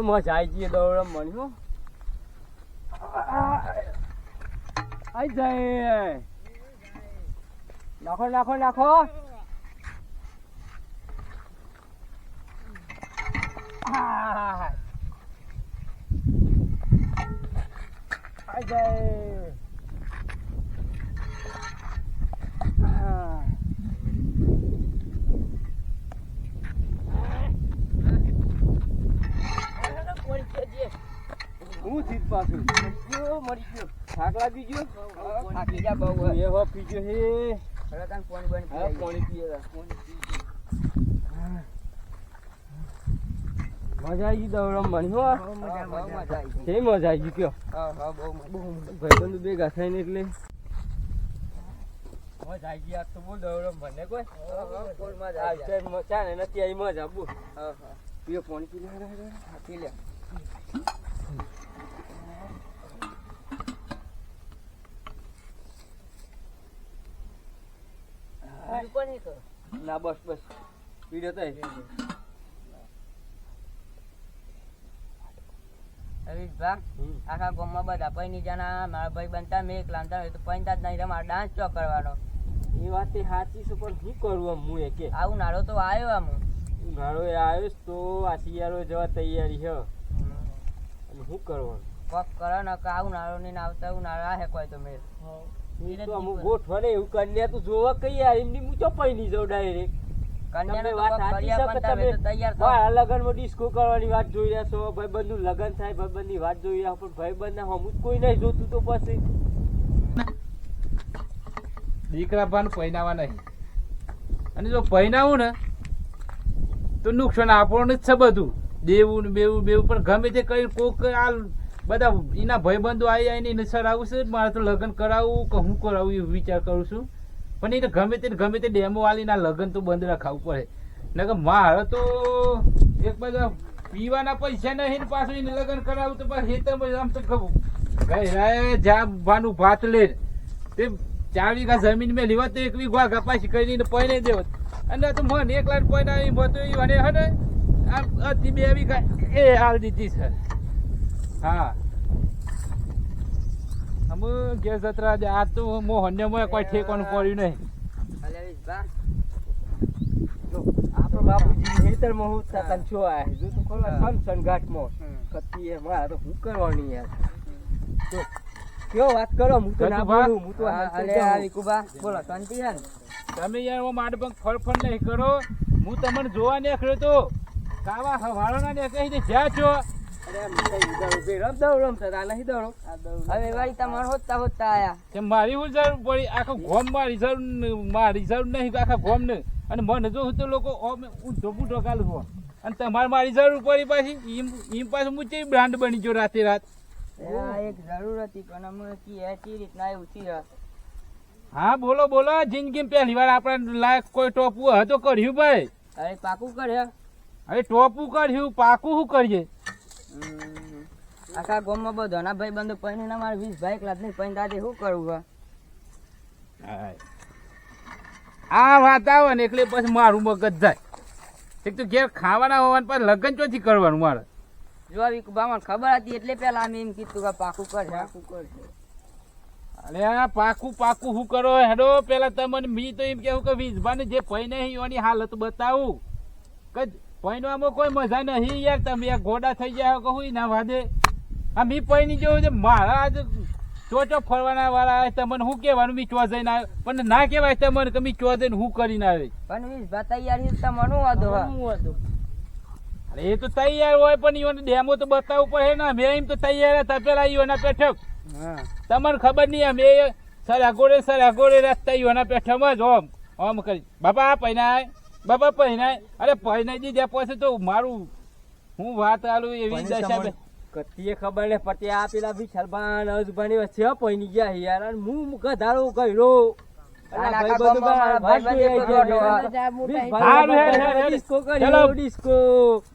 તો મજા આવી ગઈ દોડ મણી હો આઈ જાય નાખો નાખો નાખો આઈ જાય હું સીધ પાછું મરી ગયો થાક લાગી ગયો થાકી જા બહુ એ હો પીજો હે હવે કાન પાણી બન હા પાણી પીએ મજા આવી ગઈ દોડમ બની હો મજા આવી છે મજા આવી ગઈ કયો હા બહુ ભાઈબંધ ભેગા થઈને એટલે મજા આવી ગઈ આ તો બોલ દોડમ બને કોઈ બોલ મજા આવી મચા ને નથી આવી મજા બોલ હા હા પીઓ પાણી પી લે પી લે ના બસ બસ પીડ્યો તો આખા ગામમાં બધા પૈની જણા મારા ભાઈ બનતા મેં એક લાંતા હોય તો પૈનતા જ નહીં મારે ડાન્સ ચો કરવાનો એ વાત સાચી છે પણ શું કરું આમ હું કે આવું નાળો તો આવ્યો આમ ઉનાળો આવ્યો તો આ શિયાળો જવા તૈયારી છે અને શું કરવાનું કોક કરો ને આવું નાળો ને આવતા ઉનાળો આવે કોઈ તો મેં અમુક ગોઠવાને એવું કન્યા તું જોવા કઈ યાર એમની હું ચોપાઈ નહીં જાઉં ડાયરેક્ટ લગન ડિસ્કો કરવાની વાત જોઈ રહ્યા છો ભાઈબંધ નું લગન થાય ભાઈબંધ ની વાત જોઈ રહ્યા પણ ભાઈબંધ ના હમું કોઈ નહીં જોતું તો પછી દીકરા ભાન પહેનાવા નહીં અને જો પહેનાવું ને તો નુકસાન આપણને જ છે બધું દેવું ને બેવું બેવું પણ ગમે તે કરી કોક આ બધા એના ભાઈબંધો આવી આવીને સર આવું છે મારે તો લગ્ન કરાવવું કે હું કરાવું એવું વિચાર કરું છું પણ એને ગમે તે ડેમો વાલીના લગ્ન તો બંધ રખાવવું પડે ને કે મારે તો એક બધા પીવાના પૈસા નહીં પાછું એને લગ્ન કરાવું તો બસ હેતર આમ તો ગઈ જા ભાનું ભાત લે તે 4 વીઘા જમીન મેં લેવા તો 1 વીઘા કપાસી કરીને પૈને દેવત અને તો મને 1 લાખ પૈના આવી બધું મને હે ને આ 2 વીઘા એ હાલ દીધી છે હા અમે ગેસ જત્રા આ તો મોહનને મોય કોઈ ઠેકવાનું પડ્યું નહીં આપણો બાપુજી હેતરમાં હું થતા છો આ જો તો ખોલવા સંઘાટમાં કતી મારે તો હું કરવાની યાર તો કેવો વાત કરો હું તો ના બોલું હું તો અલે આ વિકુબા બોલો શાંતિ છે તમે યાર ઓ માડ બંક ફરફર નહીં કરો હું તમને જોવા નીકળ્યો તો કાવા હવાળોના ને કહી દે જ્યાં છો મારી હું જરૂર પડી આખા ગોમ મારી જરૂર નહીં આખા ગોમ ને અને મને જો તો લોકો ઊંધો કાલું અને તમારે મારી જરૂર પડી પાછી એમ પાછું હું ચેવી બ્રાન્ડ બની ગયો રાતે રાત એક જરૂર હતી પણ અમે કઈ રીતના એવું છે હા બોલો બોલો જિંદગી પહેલી વાર આપણા લાયક કોઈ ટોપું હતો કર્યું ભાઈ અરે પાકું કર્યા અરે ટોપું કર્યું પાકું શું કરીએ આખા ગામમાં બધો ના ભાઈ બંધુ પૈને ના મારે 20 બાઈક લાદ નહીં પૈન દાદે શું કરવું આ વાત આવે ને એટલે પછી મારું મગજ જાય એક તો ઘેર ખાવાના હોવાનું પાછું લગ્ન ચોથી કરવાનું મારે જો આવી બામાં ખબર હતી એટલે પેલા અમે એમ કીધું કે પાકું કર અરે પાકું શું કરો હેડો પેલા તમને મી તો એમ કેવું કે વીજભાને જે પૈ નહીં એની હાલત બતાવું કે પૈણવામાં કોઈ મજા નહીં યાર તમે ગોડા થઈ જાય કહું ના વાદે આ મી પૈની જેવું છે મારા આજ ચોચો ફરવાના વાળા તમને શું કહેવાનું મી ચો જઈને આવ્યો પણ ના કહેવાય તમને કે મી ચો જઈને હું કરીને આવે પણ વીજભા તૈયારી તમને વાંધો અરે એ તો તૈયાર હોય પણ ઈવન ડેમો તો બતાવવું પડે ને મેં એમ તો તૈયાર હતા પેલા ઈવના પેઠક તમને ખબર નહીં અમે સર આગોડે રસ્તા ઈવના પેઠકમાં જ ઓમ કરી બાપા પૈનાય બાપા પૈનાય અરે પૈનાઈ દીધા પછી તો મારું હું વાત આલું એવી દશા કતીએ ખબર ને પટ્યા પેલા વિશાલભાન અજભાની વચ્ચે પૈની ગયા યાર હું ગધાડો કર્યો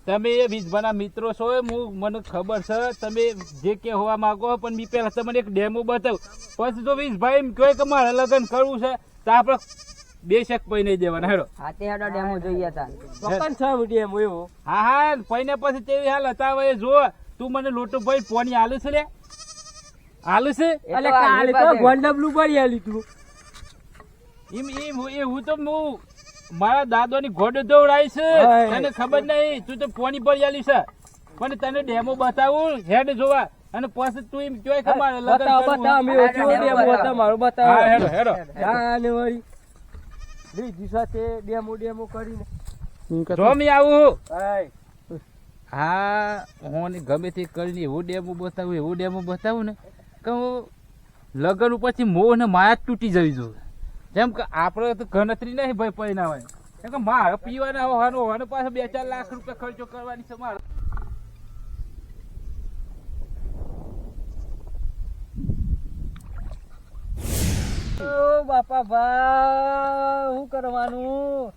તમે એ વીજભાના મિત્રો છો મને ખબર છે તમે જે કહેવા માંગો પણ મેં પેલા તમને એક ડેમો બતાવ પછી જો વીજભાઈ એમ કહે કે મારે લગ્ન કરવું છે તો આપડે બે શક પૈ નહીં દેવાના હેડો. હાથે હેડો ડેમો જોઈએ તા ચોક્કસ છે ડેમ એવો. હા હા પૈને પછી તેવી હાલ હતા હવે જો તું મને લોટો ભાઈ પોની આલુ છે લે આલુ છે અલે કાલે તો ગોંડબલું પડી આલી તું. એ હું તો હું મારા દાદોની ઘોડો દોડાઈ છે હાય. તને ખબર નહીં તું તો પોની પર આલી છે પણ તને ડેમો બતાવું હેડ જોવા અને પછી તું એમ જોઈ કે મારે લગન બતાવ કરવું. બતાવ અમે ઓછો ડેમ હતો મારો બતાવ. હા હેડો હેડો જાને વળી રીજી સાથે ડેમો કરીને જો મી આવું હાય. હા હું ગમે તે કરીને એવું ડેમો બતાવું ને કે હું લગન ઉપરથી મોહ ને માયા જ તૂટી જવી જોઈએ. જેમ કે આપણે તો ગણતરી નહીં ભાઈ પરિણામ કેમ કે મારે પીવાના હોવાનો પાછો 2-4 લાખ રૂપિયા ખર્ચો કરવાની છે મારે. ઓ બાપા ભા શું કરવાનું?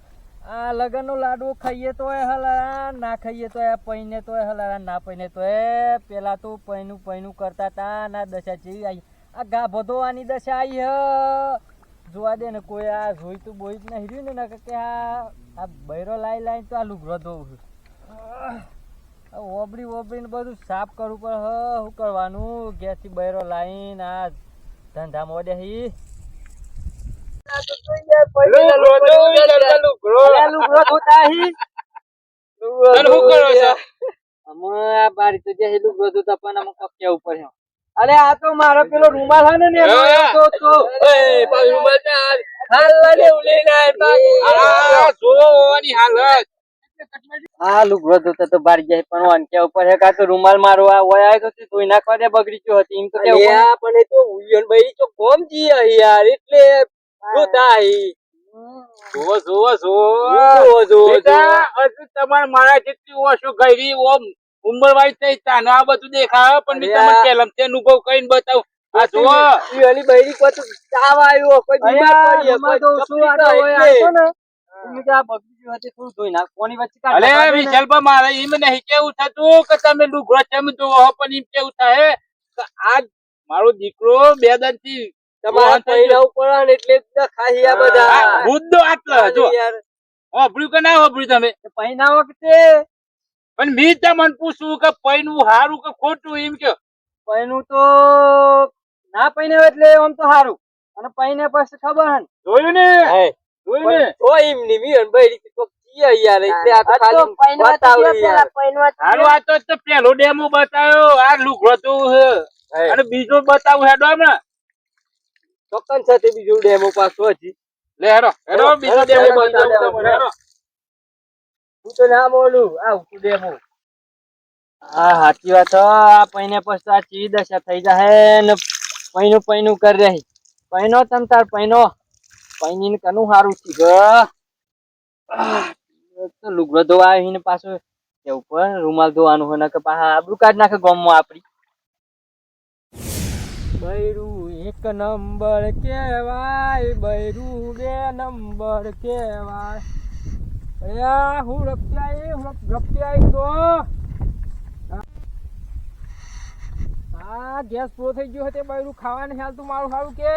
આ લગન નો લાડવો ખાઈએ તોય હલારા, ના ખાઈએ તોય પૈને તોય હલારા, ના પૈને તોય. પેલા તો પૈનું કરતા તા ના દશા જેવી આવી. આ ગા ભદોવાની દશા આવી હ. જોવા દે ને કોઈ આ જોઈતું બોઈ જ નહીં રહ્યું ને કે આ બૈરો લાઈ તો આ લુગરો ધોવું. ઓબડી ને બધું સાફ કરવું પડે હ. શું કરવાનું? ગેસ થી બૈરો લાઈને આ ધંધા મોડે હી અરે આ તો મારો પેલો રૂમાલ હે ને હા લુગડો ધોતા તો બારી જાય પણ વાંચ્યા ઉપર હે કા તો રૂમાલ મારો આ હોય આવ્યો તો ધોઈ નાખવા દે બગડી ગયો હતી એમ તો પણ એ તો ઉયન ભાઈ તો કોમ જી યાર એટલે જોતા તમારે મારા જેટલી ઓછું ગઈ ઓમ ઉંમર વાળી થઈ તાનો આ બધું દેખાય પણ મેં તમને પહેલા તે અનુભવ કરીને બતાવું. આ જુઓ ઈવાલી બૈરી કો તો તાવ આવ્યો કોઈ બીમાર પડી તો શું આ તો હોય આતો ને આ બગડી ગયો હતી થોડું ધોઈ નાખ કોની વચ્ચે કાઢ અલે વિશાલભા મારે એમ નહીં કેવું થતું કે તમે લુગડો ચમ જોવો પણ એમ કેવું થાય કે આજ મારો દીકરો 2 દાનથી તમારા પૈડા ઉપર ને એટલે જ ખાઈ આ બધા મુદ્દો આટલો જો હોભળ્યું કે ના હોભળ્યું તમે પૈના વખતે પણ મી તમને પૂછું કે પૈનું હારું કે ખોટું એમ કે પૈનું તો ના પૈને એટલે આમ તો હારું અને પૈને પછી ખબર હન જોયું ને જોયું ને ઓ એમ ની મીન બૈરી તો કીયા યાર એટલે આ તો ખાલી બતાવી યાર હારું આ તો પેલો ડેમો બતાવ્યો આ લુગડો તો હે અને બીજો બતાવું હેડો હમણાં ચોક્કસ સાથે બીજું ડેમો પાછો હજી લે હેડો હેડો બીજો ડેમો બતાવું તમને હેડો હું તો ના બોલું આ ડેમો હા સાચી વાત આ પૈને પછી આ ચીજ દશા થઈ જાય ને પૈનું કરી રહી પૈનો તમ તાર પૈનો પૈની કનું સારું છે તો લુગડો ધોવા આવીને પાછું કે ઉપર રૂમાલ ધોવાનું હોય ને કે પાછા આબરૂ કાઢ નાખે ગામમાં આપડી બૈરું 1 નંબર કેવાય બૈરું 2 નંબર કેવાય અયા હું રપ્યાઈ તો આ ગેસ પૂરો થઈ ગયો તે બૈરું ખાવાને હાલ તું મારું સારું કે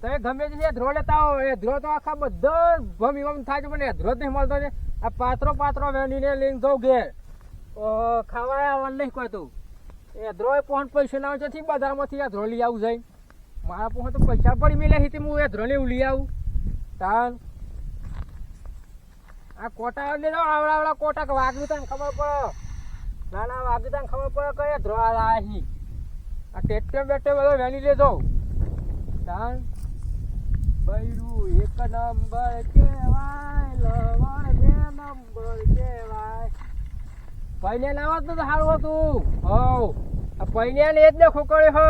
તમે ગમે તે ધ્રો લેતા હો એ ધ્રો તો આખા બધો ભમ થાય છે પણ એ ધ્રો જ નહીં મળતો છે આ પાત્રો વેણીને લઈને જાઉં ઘેર ખાવા આવવાનું નહીં કોઈ તું એ ધ્રો એ પોણ પૈસા ના આવે છે બજારમાંથી આ ધ્રો લઈ આવું જાય મારા પોહ તો પૈસા પડી મેલે છે હું એ ધ્રો લઈ લઈ આવું તાન આ કોટા લઈ જાઓ આવડા કોટા કે વાગ્યું તને ખબર પડે ના વાગ્યું તને ખબર પડે કયા ધ્રો આવી આ ટેટ્ટે બેટે બધો વેણી લેજો તાન બૈરું 1 નંબર કેવાય લવણ 2 નંબર કેવાય પૈને લાવત તો સારું હતું હવ આ પૈને ને જ ને ખોકડ્યો હ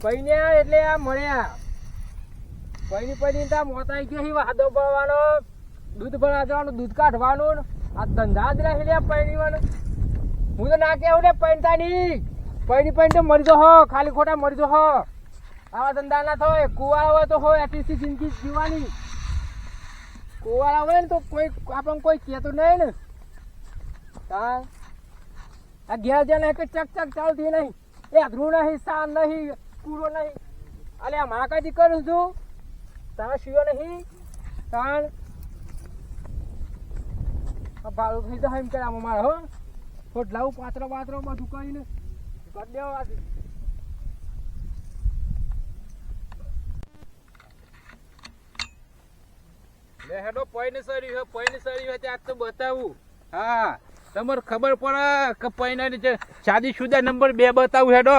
પૈને એટલે આ મળ્યા પૈની તા મોતાઈ ગયો હી વાદો પડવાનો દૂધ ભરા જવાનું દૂધ કાઢવાનું આ ધંધા જ રહી લે પૈણીવાનું હું તો ના કેવું ને પૈણતાની પૈણી તો મરી જો હો ખાલી ખોટા મરી જો હો આવા ધંધા ના થાય કુવાળા હોય તો હોય આટલી જિંદગી જીવવાની કુવાળા હોય ને તો કોઈ આપણને કોઈ કહેતું નહીં ને હા આ ઘેર જઈને કે ચક ચાલતી નહીં એ અધરું નહીં સાન નહીં કૂડો નહીં અલે આ મારા કઈ કરું છું તારા શિયો નહીં તાણ આ ભાડું થઈ જાય એમ કરે આમાં મારે હો થોડ લાવું પાત્રો બધું કરીને કરી દેવા આજે લે હેડો પૈને સરી હે આજ તો બતાવું હા તમારે ખબર પડે કે પૈનાની છે શાદીશુદા નંબર 2 બતાવું હેડો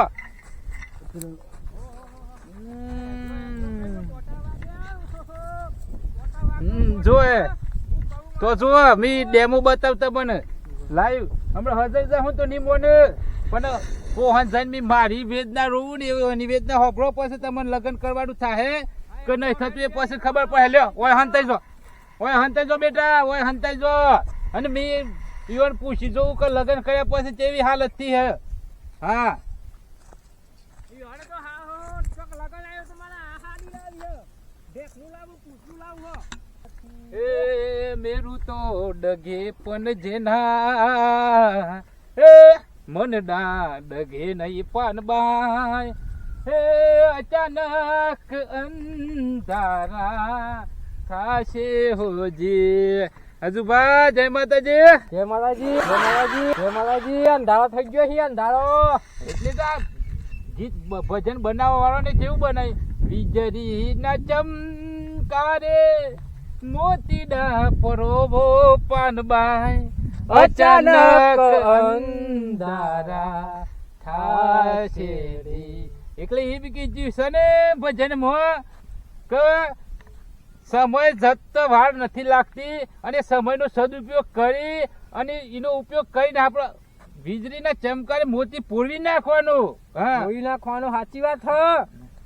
જો તો જો મી ડેમો બતાવતા મને લાઈવ હમણાં હજાર જા હું તો નહીં મોને પણ પોહન જઈને મી મારી વેદના રોવું ને એની વેદના હોભળો પછી તમને લગ્ન કરવાનું થાય કે નહીં થતું એ પછી ખબર પડે લ્યો ઓય હંતાઈ જો બેટા ઓય હંતાઈ જો અને મી ઈવન પૂછી જોઉં કે લગ્ન કર્યા પછી કેવી હાલત થી હે હા એ મેરું તો ડગે પણ જેના એ મન ડા ડગે નહીં પાનબાઈ હે અચાનક અંધારા થાશે હોજી હજુભા જય માતાજી અંધારો થઈ ગયો છે અંધારો એટલે તો આ ગીત ભજન બનાવવા વાળો ને કેવું બનાવી વીજળી ના ચમકારે મોતીડા પરોવો પાનબાઈ અચાનક અંધારા થાશે એટલે એ બી કીધું છે ને ભજન માં કે સમય જતો વાર નથી લાગતી અને સમયનો સદુપયોગ કરી અને એનો ઉપયોગ કરીને આપણે વીજળીના ચમકારે મોતી પૂરવી નાખવાનું હા પૂરી નાખવાનું સાચી વાત હ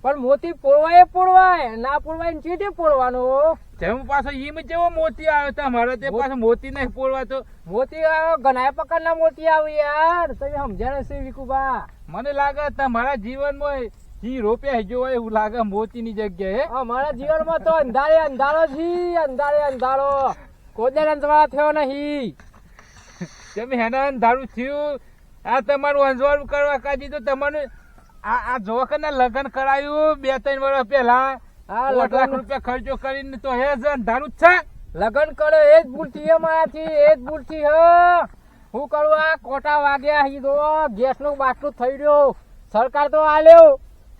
પણ મોતી પોળવાય ના પોળવાય ને ચીટે પોળવાનું જેમ પાછો ઈમ જેવો મોતી આવ્યો તમારે તે પાછો મોતી નહીં પોળવાતો મોતી ઘણા પ્રકારના મોતી આવે યાર તમે સમજ્યા નથી વિકુબા મને લાગે તમારા જીવનમાં જી રોપ્યા જો એવું લાગે મોતીની જગ્યાએ અમારા જીવનમાં તો અંધારો અંધારો કોઈ અંધવાળા થયો નહીં તમે હેના અંધારું થયું આ તમારું અંજવાળું કરવા કાઢી તો તમારું આ જોકરના લગ્ન કરાયું 2-3 વર્ષ પહેલા 8 લાખ રૂપિયા ખર્ચો કરીને તો હે જ અંધારું જ છે લગ્ન કરે એ જ ભૂલથી હે મારાથી એ જ ભૂલથી હે હું કરું આ કોટા વાગ્યા હી તો ગેસ નું બાટલું થઈ રહ્યો સરકાર તો આલ્યો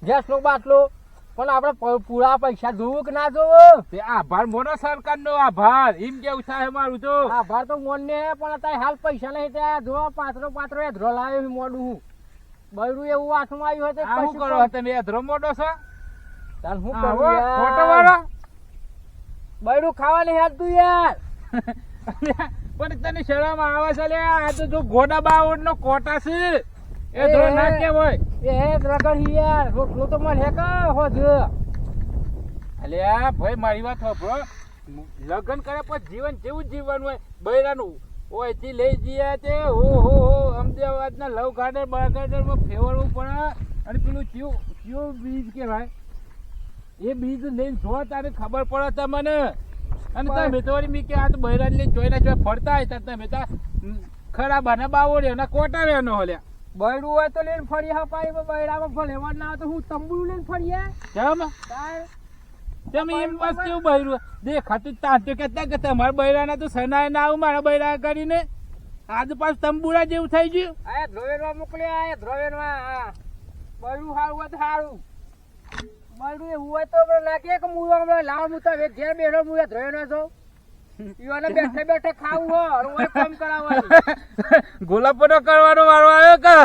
ગેસ નું બાટલું પણ આપણે પૂરા પૈસા જોવું કે ના જોવું તે આભાર મોનો સરકાર નો આભાર એમ કેવું થાય મારું તો આભાર તો મોન ને પણ અત્યારે હાલ પૈસા નહીં ત્યાં જો પાત્રો એધરો લાવ્યો મોડું હું બૈરું એવું હાથમાં આવ્યું હતું શું કરો તમે એધરો મોટો છો તાર હું ખોટો કરું વાળો બૈરું ખાવાની હેતું યાર પણ તને શરમ આવે છે લે આ તો જો ઘોડા બાવળ નો કોટા છે એ ધરો ના કેમ હોય એ રગડ યાર રોટલો તો મળે કે હોજ અલ્યા ભાઈ મારી વાત સાંભળો લગ્ન કર્યા પછી જીવન જેવું જીવવાનું હોય બૈરાનું ઓયથી લઈ જઈએ તે હો અમદાવાદના લવ ગાર્ડન માં ફેરવવું પડે અને પેલું કયું બીજ કહેવાય એ બીજ લઈને જો તારે ખબર પડે તમને અને તમે તો મી કે આ તો બૈરા લઈને જોઈને ફરતા હોય તમે તો ખરાબ અને બાવો રે કોટા રેનો હોલ્યા બૈરું હોય તો લઈને ફરી હપાઈ બૈરામાં ફલેવા ના તો હું તંબુ લઈને ફરીએ કેમ તમે એમ બસ કેવું બૈરું દેખાતું તાંતો કેતા કે તમારા બૈરાના તો સનાય ના આવું મારા બૈરા કરીને આજ પાછું તંબુરા જેવું થઈ ગયું આ ધ્રોવેનમાં મોકલ્યા આ ધ્રોવેનમાં બૈરું સારું હોય તો સારું બૈરું એવું હોય તો ના કે હું લાવ હું તો ઘેર બેઠો હું ધ્રોવેનો છું ઈવાને બેઠે ખાવું હો રોય કામ કરાવવાનું ગોલાપોટો કરવાનો વારો આવ્યો કા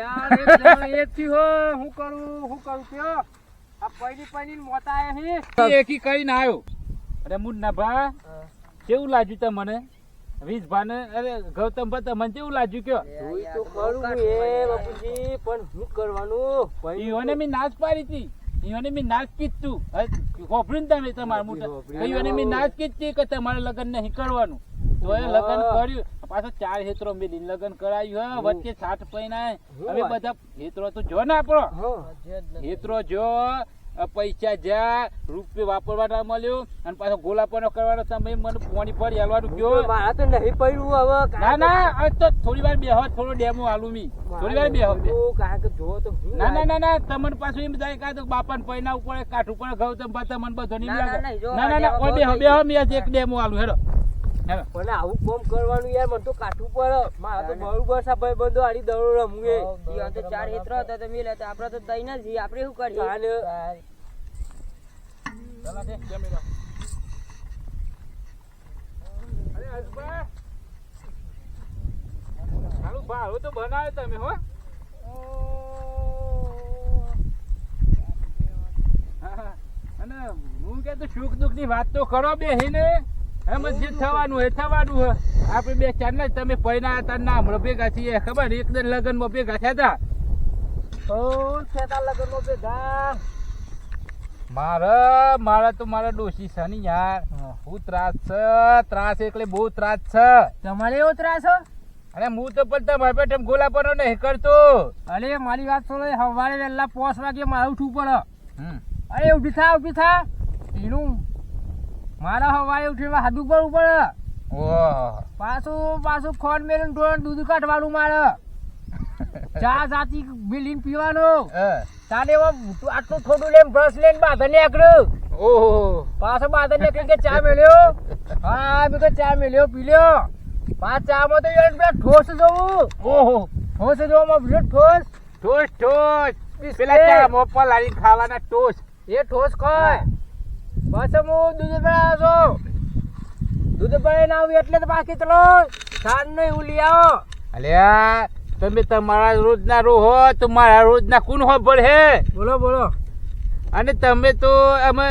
યાર એ થી હો હું કરું કયો આ પૈની મોતા આયા હે એકી કરીને આવ્યો અરે મુન્ના ભા કેવું લાગ્યું તમને વીજભાને અરે ગૌતમ ભા તમને કેવું લાગ્યું કયો જોઈ તો ખરું એ બાપુજી પણ શું કરવાનું ઈઓને મેં નાચ પાડી હતી ઈઓને મેં નાચ કીધું હોભળ્યું ને તમે તમારા મોટા ઈઓને મેં નાચ કીધી કે તમારે લગ્ન નહીં કરવાનું તો એ લગ્ન કર્યું પાછો 4 હેત્રો મેલી લગ્ન કરાયું હે વચ્ચે 60 પૈના હવે બધા હેત્રો તો જો ને આપણો હેત્રો જો પૈસા જ્યાં રૂપિયો વાપરવા ના મળ્યો અને પાછો ગોલાપનો કરવાનો તમે મને પોણી પર હાલવાનું કયો મારા તો નહીં પડ્યું હવે ના ના હવે તો થોડી વાર બેહો થોડો ડેમો હાલું મી થોડી વાર બેહો કારણ કે જો તો હું ના ના ના ના તમને પાછું એમ થાય કાં તો બાપાને પૈના ઉપર કાઠું પર ઘઉં તમે પાછા મને બધો નહીં લાગે ના ના ના ઓય બેહો બેહો મેં એક ડેમો હાલું હેડો હેડો પણ આવું કોમ કરવાનું યાર મને તો કાઠું પડે મારા તો બરોબર છે ભાઈ બંધો આડી દડો રમું એ ઈયો તો ચાર હેતરો હતા તો મિલે તો આપણે તો તઈ નથી આપણે શું કરીએ ચાલો દે જમી લો અરે હસબા હાલું ભાડું તો બનાવે તમે હો હા, અને હું કે તો સુખ દુઃખ ની વાત તો કરો બેહીને એમ જ જે થવાનું એ થવાનું હે આપણે બે ચાર ના તમે પૈના હતા ના હમણાં ભેગા છીએ ખબર એક દિન લગ્ન માં ભેગા થયા હતા ખેતા લગન નો ભેગા મારા તો મારા ડોશી છે ને યાર હું ત્રાસ છે ત્રાસ એટલે બહુ ત્રાસ છે તમારે એવો ત્રાસ છે અરે હું તો પણ તમારા પેટે ગોલાપનો નહીં કરતો અરે મારી વાત સુનો સવારે વહેલા 5 વાગે મારે ઉઠવું પડે હમ અરે ઉઠી થા એનું મારા સવારે ઉઠીને હાથું કરવું પડે ઓહ પાછું ખોન મેલીને ઢોરણ દૂધ કાઢવાનું મારે ચા જાતી મિલીને પીવાનું તારે આટલું થોડું લઈને બ્રશ લઈને બાધા નીકળ્યું ઓહો પાછો બાધા નીકળી કે ચા મેલ્યો હા મેં ચા મેલ્યો પી લ્યો પાંચ ચા માં તો યાર પેલા ઠોસ જોવું ઓહો ઠોસ જોવામાં પેલો ઠોસ ટોસ ટોસ પેલા ચા મોપા લાવી ખાવાના ટોસ એ ઠોસ ખાય પાછો હું દૂધ બનાવો દૂધ બનાવીને આવું એટલે તો બાકી ચલો સાંજ નો એવું લઈ આવો અલ્યા તમે તમારા રોજના રહો તો મારા રોજના કોણ ખબર હે બોલો અને તમે તો અમે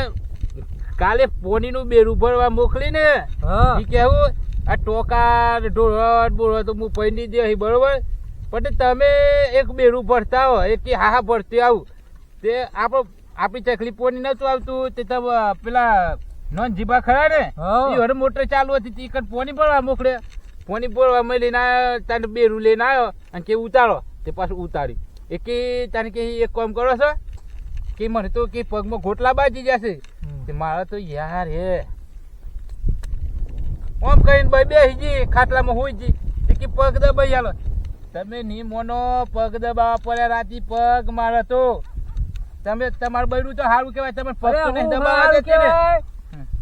કાલે પોનીનું બેરું ભરવા મોકલી ને હા ઈ કેવું આ ટોકા ઢોળત બોળત તો હું પૈની દે બરોબર પણ તમે એક બેરું ભરતા હો એક હા ભરતી આવું તે આપણી ચકલી પોની નતું આવતું તે તમે પેલા નોન જીભા ખરા ને એ હવે મોટર ચાલુ હતી તે કણ પોની ભરવા મોકલે પોની ભરવા મેં લઈને આવ્યો તને બેરું લઈને આવ્યો અને કે ઉતારો તે પાછું ઉતારી એ કે તને કે એક કામ કરો છો કે મને તો કે પગમાં ગોટલા બાજી જશે તે મારા તો યાર હે ઓમ કરીને ભાઈ બેસી જી ખાટલામાં હોઈ જી કે પગ દબાઈ હાલો તમે ની મોનો પગ દબાવવા પડ્યા રાતી પગ મારે તો તમે તમારું બૈરું તો સારું કહેવાય તમે પગ તો નહીં દબાવવા દેતી ને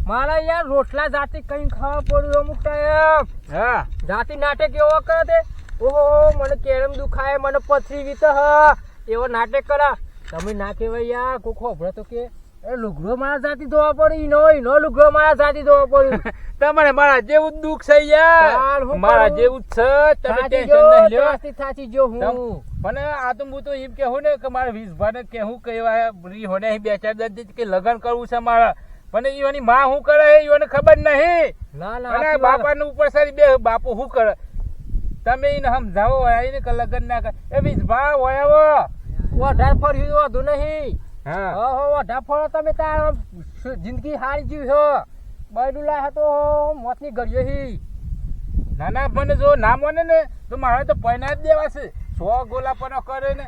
મારા યાર રોટલા જાતિ કઈ ખાવા પડ્યું અમુક ટાઈમ હા જાતિ નાટક એવો કરે તે ઓહો મને કેરમ દુખાય મને પથરી વીત હ એવો નાટક કરા તમે ના કહેવાય યાર કોઈ ખોભળે તો કે એ લુગડો મારા જાતિ ધોવા પડી નો લુગડો મારા જાતિ ધોવા પડ્યું તમારે મારા જેવું દુઃખ છે યાર મારા જેવું છે તમે ટેન્શન નહીં લ્યો થાચી જો હું પણ આ તો હું તો એમ કહું ને કે મારા વીસભાને કેવું કહેવાય રી હોને બે ચાર દર્દી કે લગન કરવું છે મારા પણ ઈવાની માં શું કરે ઈવાને ખબર નહીં ના અને બાપાને ઉપર સારી બે બાપુ શું કરે તમે એને સમજાવો એને કે લગન ના કરે એ વીસભા હોય વધારે ફર્યું વધુ નહીં હા ઓહો વધારે ફરો તમે તાર જિંદગી હારી જીવ છો બૈડું લાયા તો મોતની ગળ્યો હી ના મને જો ના મને ને તો મારે તો પૈના જ દેવા છે 100 ગોલાપનો કરે ને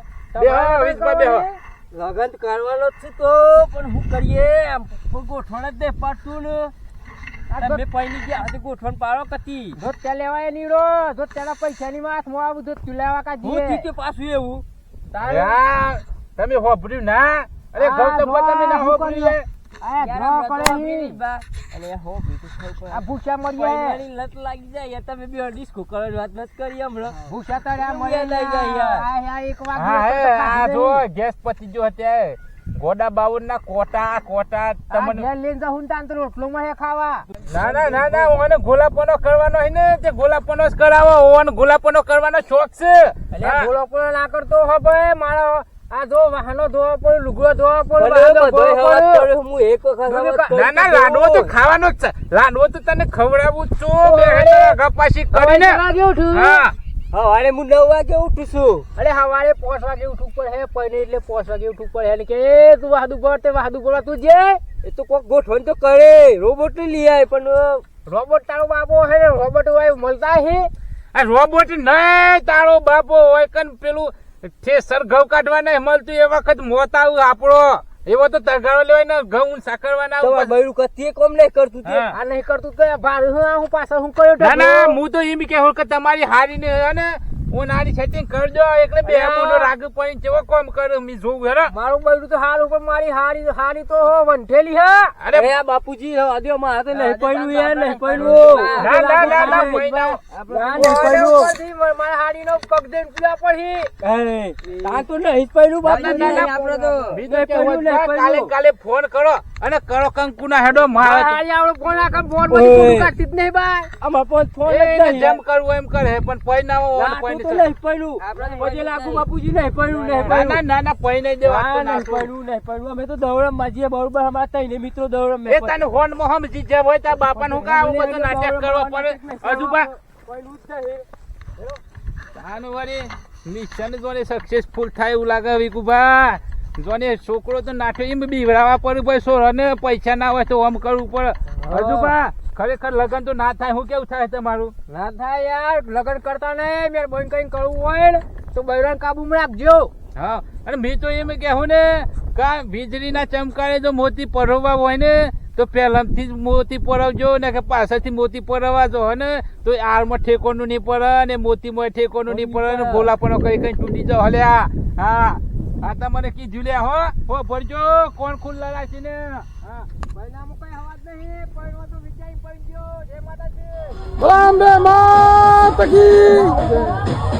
લગન કરવાનો જ છે તો પણ શું કરીએ ગોઠવણ જ દે પાડતું ને તમે પૈની ગયા હતી ગોઠવણ પાડો કતી જો ત્યાં લેવાય નહીં રો જો તેના પૈસાની હાથમાં આવું જો તું લેવા કાઢી પાછું એવું તમે હોભર્યું ના અરે ગૌતમ તમે ના હોભર્યું લત લાગી જાય તમે બે ડિસ્કો કરો વાત નથી કરી હમણાં ભૂસા ગેસ પતી જો અત્યારે ગોડા બાવન ના કોટા તમને લઈને જાઉં તાન રોટલો માં ખાવા ના ઓને ગોલાપનો કરવાનો હોય ને તે ગોલાપનો જ કરાવો ઓને ગોલાપનો કરવાનો શોખ છે ગોલાપનો ના કરતો હો ભાઈ મારો આ જો વાહનો ધોવા પડ્યું લુગડો ધોવા પડ્યું હું એક વખત ના લાડવો તો ખાવાનો જ છે લાડવો તો તને ખવડાવું છું બે ગપાસી કરીને હા હવારે હું 9 વાગે ઉઠું છું અરે હવારે 5 વાગે ઉઠવું પડે પૈને એટલે 5 વાગે ઉઠવું પડે કે તું વાદું ભરવા તું જે એ તો કોક ગોઠવણ તો કરે રોબોટ લઈ આય પણ રોબોટ તારો બાપો હે રોબોટ હોય મળતા હે આ રોબોટ નહીં તારો બાપો હોય કન પેલું ઠેસર ઘઉં કાઢવા નહીં મળતું એ વખત મોત આવું આપણો એવો તો તગારો લેવાય ને ઘઉં સાકરવાના તમારે બૈરું કત્તીએ કોમ નહીં કરતું તે. હા. આ નહીં કરતું તો ભાડું હું પાછળ હું કયો ના ના હું તો એમ કહું કે તમારી હારી ને હે ને હું નાની સેટિંગ કરજો એટલે બે બોનો રાગ પડી ચેવો કોમ કરું મી જોઉં હેરો. મારું બૈરું તો હારું પણ મારી હારી તો વંઠેલી હે. અરે અરે આ બાપુજી આદ્યો માં હાથે નહીં પડ્યું યાર, નહીં પડ્યું. ના ના ના ના પૈનાઓ. ના, નહીં પડ્યું. ઉપરથી મારા હાડીનો પગ દઈને પીવા પડી. અરે, તાર તો નહીં જ પડ્યું બાપુજી. ના, ના, આપણે તો બીજું નહીં કે પડ્યું, નહીં કાલે પડ્યું. કાલે ફોન કરો અને કરો કંકુના હેડો મારા મારે હાડી આવડો ફોન આખા બોર્ડ ઓય. માંથી ફોટો કાઢતી જ નહીં બાય. આમાં પણ ફોન જ એને નહીં. જેમ કરવું એમ કરે પણ પૈનાઓ ઓન લાખું તો પૈની નહીં પડ્યું. આપણે પછી લાખું બાપુજી નહીં પડ્યું, નહીં ના ના પડ્યું. ના ના પૈ નહીં દેવા હા, તો નહીં નાખું. પડ્યું, નહીં પડ્યું. અમે તો દોડમ માજીએ બરોબર અમારા ત્રણે મિત્રો દોડમ એ તને હોન માં સમજી જે હોય તાર બાપાને હું કાં આવું બધું નાટક કરવા પડે હજુ બા પડ્યું જ નહીં. તાનું વળી મિશન જોને સક્સેસફુલ થાય એવું લાગે વિકુભા. જોને છોકરો તો નાઠો એમ બીવડાવવા પડે ભાઈ સોરાને પૈસા ના હોય તો આમ કરવું પડે હજુ બા ખરેખર લગન તો ના થાય હું કેવું થાય તમારું ના થાય યાર, લગ્ન કરતા નહીં મેં બંધ કઈ કરવું હોય ને તો બૈરાને કાબુમાં રાખજો. હા અને મેં તો એમ કહેવું ને કા વીજળીના ચમકારે જો મોતી પરવવા હોય ને તો પહેલાથી જ મોતી પરવજો ને કે પાછળથી મોતી પરવવા જો ને તો આરમાં ઠેકોનું નહીં પડે ને મોતીમાં ઠેકોનું નહીં પડે ને ગોલા પણ કઈ કઈ તૂટી જાવ હલ્યા. હા આ તમને કીધું લે હો ભરજો કોણ ખુલ્લા રાખીને. હા બૈરામાં કઈ અવાજ નહીં, પણ તો વિચારી પડજો. જય માતાજી. બોમ્બે માત કી